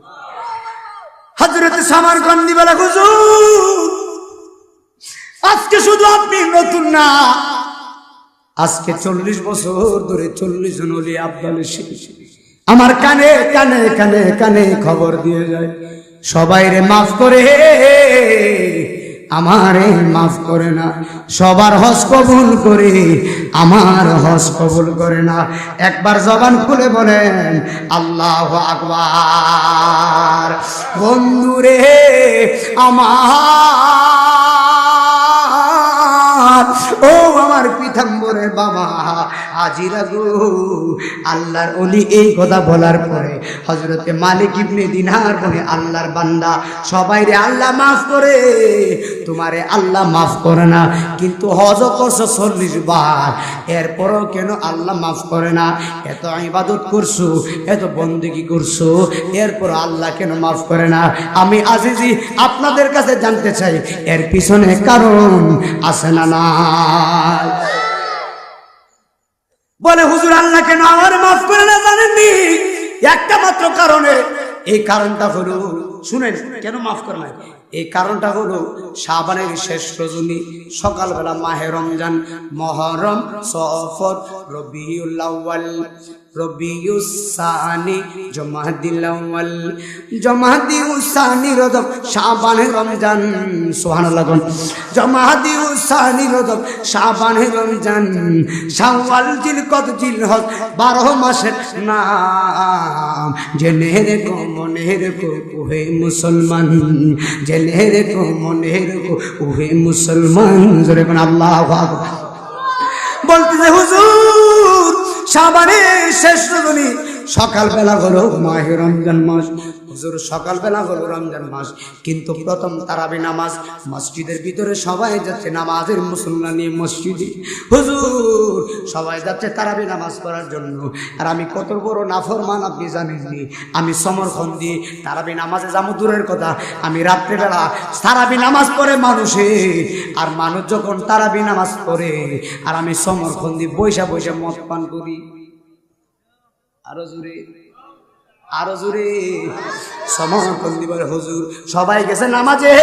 হযরত সমরখন্দি বলে হুজুর আজকে শুধু আপনি নতুন না, আজকে 40 বছর ধরে 40 জন ওলি আব্দাল আমার কানে কানে কানে কানে খবর দিয়ে যায়, সবাইরে মাফ করে আমারে মাফ করে না, সবার হজ কবুল করে আমার হজ কবুল করে না। একবার জবান খুলে বলেন আল্লাহু আকবার। বন্ধুরে আমার, ও আমার পিতাম্বরের বাবা আজিরা গো, আল্লাহর ওলি এই কথা বলার পরে হযরতে মালিক ইবনে দিনার বলে আল্লাহর বান্দা সবাইরে আল্লাহ মাফ করে, তোমারে আল্লাহ মাফ করে না, কিন্তু হজ করছো 40 বার, এরপরও কেন আল্লাহ মাফ করে না? এত ইবাদত করছো, এত বন্দেগী করছো, এরপর আল্লাহ কেন মাফ করে না? আমি আজিজি আপনাদের কাছে জানতে চাই এর পিছনে কারণ আছে না না? বলে হুজুর আল্লাহ কেন আমার মাফ করে না জানেননি? একটা মাত্র কারণে। এই কারণটা হলো, শুনেন কেন মাফ করবেন, এই কারণটা হলো শাবানের শেষ রজনী, সকালবেলা মাহে রমজান, মুহররম, সফর, রবিউল আউয়াল, রবিউস সানি, জমাদিল আউয়াল, জমাদিউস সানি, রজব, শাবানে রমজান, সুবহানাল্লাহ, জমাদিউস সানি, রজব, শাবানে রমজান, শাওয়াল, জিলকদ, জিলহজ, 12 মাসের নাম। জেনে রেখো মনে রেখো ওহে মুসলমান, জেনে রেখো মনে রেখো ওহে মুসলমান। জোরে কোন আল্লাহু আকবার। বলতেছে হুজুর শাবানের শেষ রজনী, সকালবেলা হলো মাহে রমজান মাস। হুজুর সকালবেলা হলো রমজান মাস, কিন্তু প্রথম তারাবি নামাজ মসজিদের ভিতরে সবাই যাচ্ছে নামাজের মুসল্লা নিয়ে মসজিদে। হুজুর সবাই যাচ্ছে তারাবি নামাজ পড়ার জন্য, আর আমি কত বড় নাফরমান আপনি জানেননি। আমি সমরক্ষণ দিয়ে তারাবি নামাজে যাবো দূরের কথা, আমি রাত্রেবেলা তারাবি নামাজ পড়ে মানুষে, আর মানুষ যখন তারাবি নামাজ পড়ে আর আমি সমরক্ষণ দিয়ে বৈশা বৈশা মদ পান করি। আরো জোরে, আরো জোরে। সমরক্ষণ দিবার হুজুর সবাই গেছে নামাজে,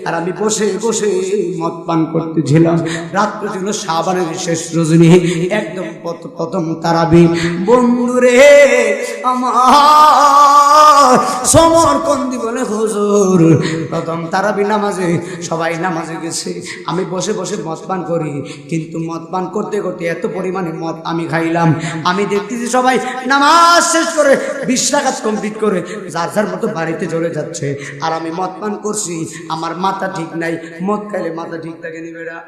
আর আমি বসে বসে মদ পান করতেছিলাম। রাত্র ছিল শাবানের শেষ রজনী, একদম প্রথম তারাবি। বন্ধুরে আমার সমরক্ষণ দিবলে হুজুর প্রথম তারাবি নামাজে সবাই নামাজে গেছে, আমি বসে বসে মদ পান করি। কিন্তু মদ পান করতে করতে এত পরিমাণে মদ আমি খাইলাম, আমি দেখতেছি সবাই নামাজ শেষ করে 20 রাকাত কমপ্লিট করে যার যার মতো বাড়িতে চলে যাচ্ছে, আর আমি মদ পান করছি। আমার মাথা ঠিক নাই, মদ খাইলে মাথা ঠিক থাকে নি বেড়া।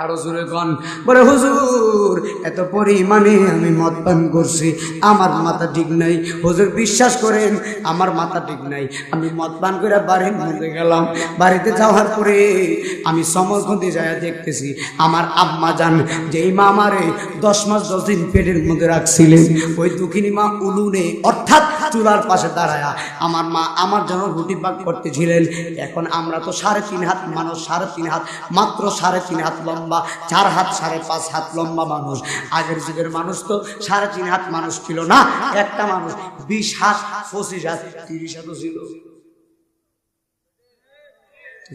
আরো জোরে গান বলে হুজুর এত পরিমাণে আমি মদ পান করছি, আমার মাথা ঠিক নাই। হুজুর বিশ্বাস করেন আমার মাথা ঠিক নাই। আমি মদ পান করে বাড়ির মধ্যে গেলাম, বাড়িতে যাওয়ার পরে আমি সমরক্ষণে যায় দেখতেছি আমার আম্মা জান, যেই মা আমারে 10 মাস 10 দিন পেটের মধ্যে রাখছিলেন, ওই দুঃখিনী মা উলুনে অর্থাৎ চুলার পাশে দাঁড়ায়া আমার মা আমার জন্য রুটি পাক করতেছিলেন। এখন আমরা তো 3.5 হাত মানুষ, 3.5 হাত, মাত্র 3.5 হাত লম্বা, 4 হাত 5.5 হাত লম্বা মানুষ। আগের যুগের মানুষ তো 3.5 হাত মানুষ ছিল না, একটা মানুষ 20 হাত, 25 হাত, 30 হাতও ছিল।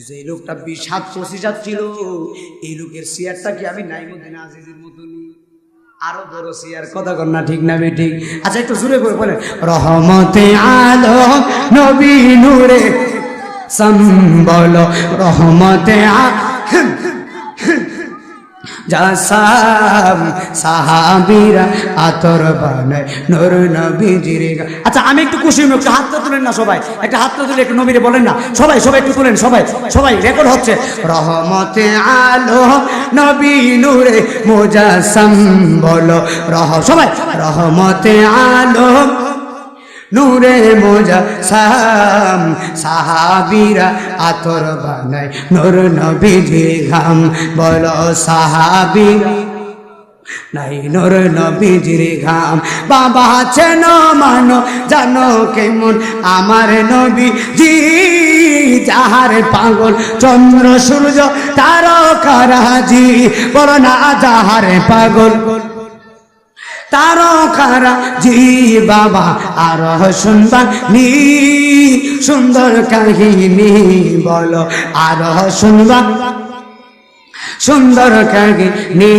যে লোকটা 20 হাত 25 হাত ছিল, এই লোকের চেয়ারটা কি আমি নাইমুদ্দিন আজিজের মতনই আরো বড় চেয়ার? কথা কর না, ঠিক না ঠিক? আচ্ছা একটু জোরে করে বলেন, রহমতে আলম নবী নূরে সম্বল, রহমতে জাসাম সাহাবীরা আতর বানায় নূর নবীজির। আচ্ছা আমি একটু খুশি হই, একটু হাতটা তুলেন না সবাই, একটা হাতটা তুলে একটু নবীরে বলেন না সবাই, সবাই একটু তুলেন, সবাই সবাই রেকর্ড হচ্ছে। রহমতে আলো নবী নূরে মুজাসসাম বলো সবাই, রহমতে আলো নূরে মুজাসসাম সাহাবীরা আতর বানায় নূর নবীজির ঘাম, বলো সাহাবীরা নাই নূর নবীজির ঘাম। বাবা চেন মানো জানো কেমন আমার নবী জি, যাহার পাগল চন্দ্র সূর্য তারকারাজি, বলো না যাহার পাগল তারকারা জি বাবা, আর শুনবা নি সুন্দর কাহিনী, বলো আর শুনবা সুন্দর কাহিনী।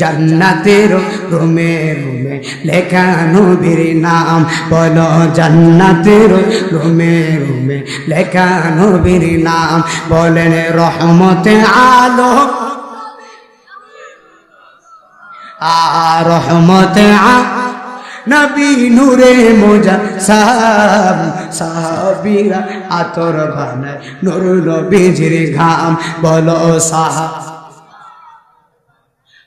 জান্নাতের রুমে রুমে লেখা নবীর নাম, বলো জান্নাতের রুমে রুমে লেখা নবীর নাম। বলেন রহমতে আলম রহমতে নবী নূরে মুজাসসাম সাহাবীরা আতর বানায় নূর নবীজির ঘাম, বলো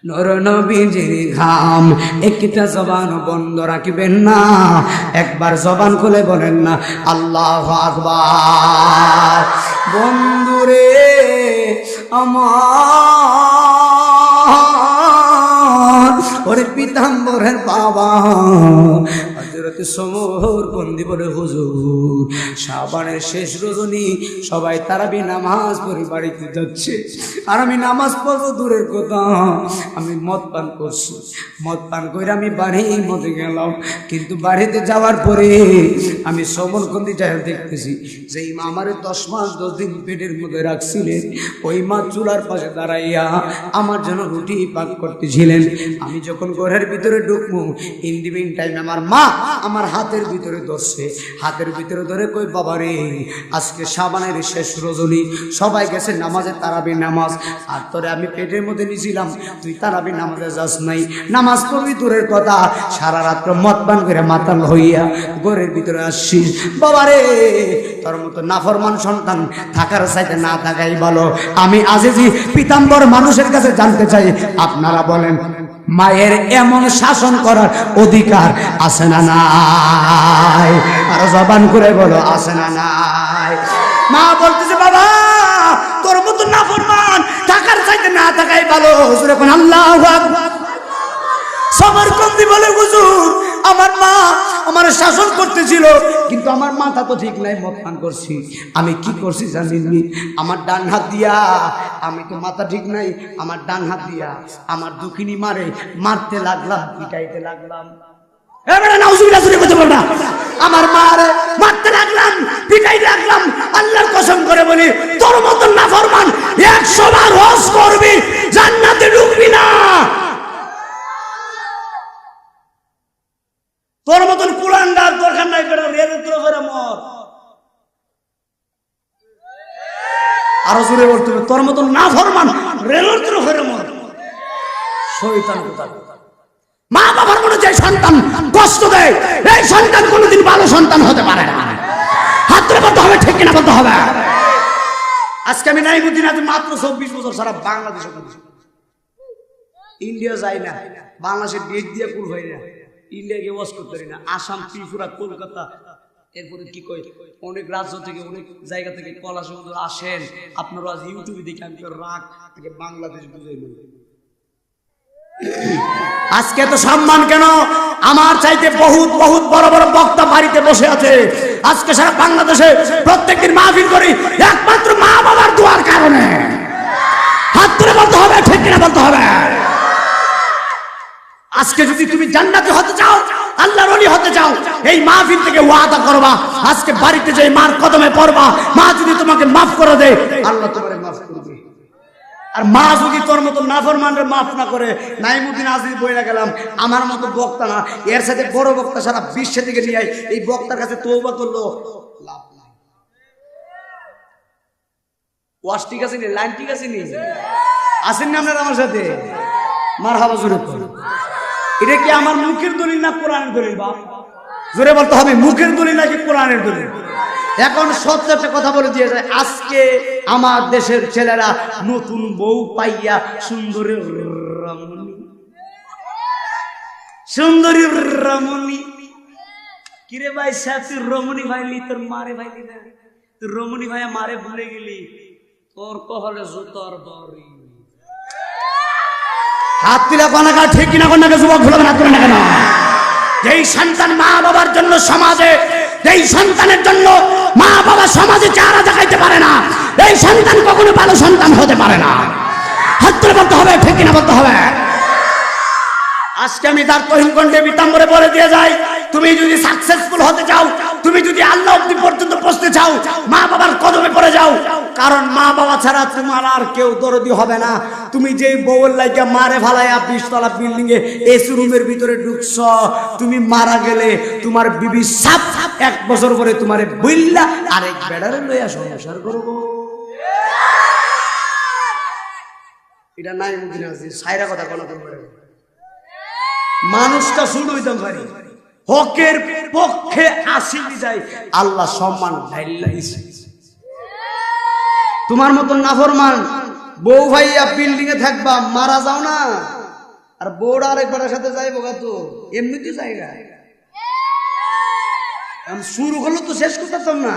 নূর নবীজির ঘাম। একটা জবান বন্ধ রাখবেন না, একবার জবান খুলে বলেন না আল্লাহু আকবার। বন্ধুরে আমার ওরে পিতাম্বরের বাবা হযরত হযরত সমর বন্দি বলে হুজুর শাবানের শেষ রজনী সবাই তারাবি নামাজ পড়ে বাড়িতে যাচ্ছে, আর আমি নামাজ পড়ব দূরের কথা, আমি মদ পান করছি। মদ পান করে আমি বাড়ির মধ্যে গেলাম, কিন্তু বাড়িতে যাওয়ার পরে আমি সমরকন্দি যায় দেখতেছি যে মা আমারে 10 মাস 10 দিন পেটের মধ্যে রাখছিলেন, ওই মা চুলার পাশে দাঁড়াইয়া আমার জন্য রুটি পাক করতেছিলেন। আমি যখন ঘরের ভিতরে ঢুকবো, ইন দি মিন টাইম আমার মা আমার হাতের ভিতরে ধরছে, হাতের ভিতরে ধরে কই বাবা রে, আজকে শাবানের শেষ রজনী, সবাই গেছে নামাজে, তারাবি নামাজ, আর তোরে আমি পেটের মধ্যে নিয়েছিলাম, তুই তারাবি নামাজে যাস নাই, নামাজ পড়বি দূরের কথা, সারা রাত্র মদ পান করে মাতাল হইয়া ঘরের ভিতরে আসছিস। বাবা রে, তোর মতো নাফরমান সন্তান থাকার চাইতে না থাকাই ভালো। আমি আজিজি পিতাম্বর মানুষের কাছে জানতে চাই, আপনারা বলেন মায়ের এমন শাসন করার অধিকার আছে না নাই? আর জবান করে বলো আছে না নাই? মা বলতেছে বাবা তোর মতো নাফরমান থাকার চাইতে না থাকাই ভালো। হুজুর এখন আল্লাহু আকবার। সমরকন্দি বলে হুজুর আমার মা আমার শাসন করতেছিল, কিন্তু আমার মাথা তো ঠিক নাই, মদ পান করছি। আমি কি করছি জানেননি? আমার ডান হাত দিয়া, আমি তো মাথা ঠিক নাই, আমার ডান হাত দিয়া আমার দুখিনী মারতে লাগলাম, পিটাইতে লাগলাম। আমার মারে মারতে লাগলাম, পিটাইতে লাগলাম। আল্লাহর কসম করে বলি, তোর মতন নাফরমান 100 বার হজ করবি, জান্নাতে ঢুকবি না। তোর মতন কুলান্ডার দরকার নাই, মর। আরো জোরে বলতে হবে, তোর মতন নাফরমান রেলের ফেরে মর। শয়তান কোথায়। মা বাবার মনে যে সন্তান কষ্ট দেয়, এই সন্তান কোনোদিন ভালো সন্তান হতে পারে না। হাত ধরে বলতে হবে, ঠিক কিনা বলতে হবে। আজকে আমি নাইমুদ্দিন আজ মাত্র 24 বছর সারা বাংলাদেশে, ইন্ডিয়া যাই না, বাংলাদেশের ডেট দিয়ে কুল হয় না, ইন্ডিয়াকে ওয়াশ করতে পারি না, আসাম, ত্রিপুরা, কলকাতা, এরপরে কি কই অনেক রাজ্য থেকে অনেক জায়গা থেকে কলা সমুদ্র আসেন। আপনারা আজ ইউটিউবে দেখে আমি রাগ থেকে বাংলাদেশ বুঝাই নেব। আজকে তো সম্মান কেন? আমার চাইতে বহুত বহুত বড় বড় বক্তা বাড়িতে বসে আছে। আজকে সারা বাংলাদেশে প্রত্যেকদিন মাহফিল করি একমাত্র মা বাবার দোয়ার কারণে। হাত তুলে বলতে হবে, ঠিক কিনা বলতে হবে। আজকে যদি তুমি জান্নাতে হতে চাও, আল্লাহর ওলি হতে চাও, এই মাহফিল থেকে ওয়াদা করবা, আজকে বাড়িতে যাই মার কদমে পড়বা। মা যদি তোমাকে মাফ করে দেয়, আল্লাহ তোমাকে মাফ করবে। আর মা যদি তোর মতো নাফরমানরে মাফ না করে, নাইমুদ্দিন আজিজ বইলা গেলাম, আমার মতো বক্তা না, এর সাথে বড় বক্তা সারা বিশ্বে থেকে নিয়ে আয়, এই বক্তার কাছে তওবা করলো লাভ নাই। ওয়াজ ঠিক আছে নি? লাইন ঠিক আছে নি? আসেন না আপনারা আমার সাথে? মারহাবা জোরে করুন। এটা কি আমার মুখের দলিল না কোরআনের দলিল? বাপ জোরে বলতে হবে, মুখের দলিল নাকি কোরআনের দলিল? এখন সত্য একটা কথা বলে দিয়ে যায়, আজকে আমার দেশের ছেলেরা নতুন বউ পাইয়া সুন্দরী রমণী, সুন্দরী রমণী, কিরে ভাই সাহেব তুই রমণী ভাইলি, তোর মারে ভাইলি না, তুই রমণী ভাইয়া মারে ভুলে গেলি, তোর কহলে জুতোর বড়ি। হাত তুলে কোনাকা ঠিক কিনা কোনাকে যুবক ভুলবে না, তুলে না কেন? যেই সন্তান মা বাবার জন্য সমাজে, যেই সন্তানের জন্য মা বাবা সমাজে চেহারা দেখাইতে পারে না, এই সন্তান কখনো ভালো সন্তান হতে পারে না। হাত তুলে বলতে হবে, ঠিক কিনা বলতে হবে। আজকে আমি তার তহিন কণ্ঠে বিতাম্বরে বলে দিয়ে যাই, তুমি যদি সাকসেসফুল হতে চাও, তুমি যদি আল্লাহ অব্দি পর্যন্ত পৌঁছতে চাও, মা বাবার কদমে পড়ে যাও। কারণ মা বাবা ছাড়া তোমার আর কেউ দরদি হবে না। তুমি যেই বউয়ের লাইকা মারে ফালাইয়া 20 তলা বিল্ডিং এ এসি রুমের ভিতরে ঢুকছ, তুমি মারা গেলে তোমার বিবি সাপ 1 বছর পরে তোমারে বইল্লা আরেক বেড়ারে লইয়া সংসার করবো। এটা নাই মুদিন আছে সাইরা কথা কোন করে মানুষটা শুরু হইতাম পারি, হকের পক্ষে আসিলি যায়, আল্লাহ সম্মান ঢাইলাইছে। তোমার মতন নাফরমান বউ ভাইয়া বিল্ডিং এ থাকবা, মারা যাও না, আর বউরা আরেকবারের সাথে যাইবো গা, তো এমনিতে জায়গা শুরু করলে তো শেষ করতাম না,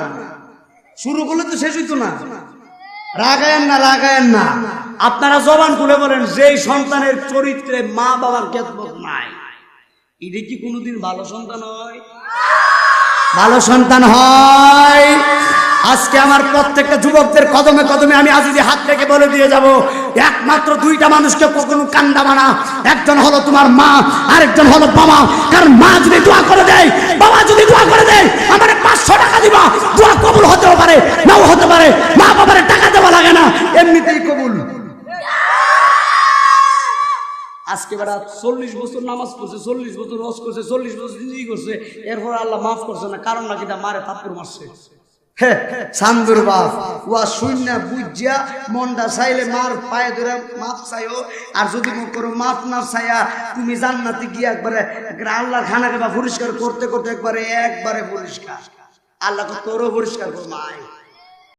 শুরু করলে তো শেষ হইতো না। রাগায়েন না, রাগায়েন না। আপনারা জবান খুলে বলেন, যেই সন্তানের চরিত্রে মা বাবার খেদমত নাই, এটা কি কোনোদিন ভালো সন্তান হয়? ভালো সন্তান হয়। আজকে আমার প্রত্যেকটা যুবকদের কদমে কদমে আমি আজ যদি হাত থেকে বলে দিয়ে যাব, একমাত্র দুইটা মানুষকে কখনো কান্দাবা না। একজন হলো তোমার মা, আরেকজন হলো বাবা। কারণ মা যদি দোয়া করে দেয়, বাবা যদি দোয়া করে দেয়, আমার 500 টাকা দিবা, দোয়া কবুল হতেও পারে, নাও হতে পারে। মা বাবার টাকা দেওয়া লাগে না, এমনিতেই কবুল। আজকে বেড়া 40 বছর নামাজ পড়ছে, 40 বছর হজ করছে, 40 বছর জিন্দগি করছে, এরপর আল্লাহ মাফ করছে না। কারণ নাকি তা মারে থাপ্পড় মারছে। হ্যাঁ, সান্দুর বাপ ওয়া শূন্য বুঝিয়া মনটা চাইলে মার পায়ে ধরে মাফ চাইও। আর যদি মন করো মাফ না চাইয়া তুমি জান্নাতে গিয়ে একবারে আল্লাহর খানাকে বা পরিষ্কার করতে করতে একবারে পরিষ্কার, আল্লাহকে তোরও পরিষ্কার করো মাই।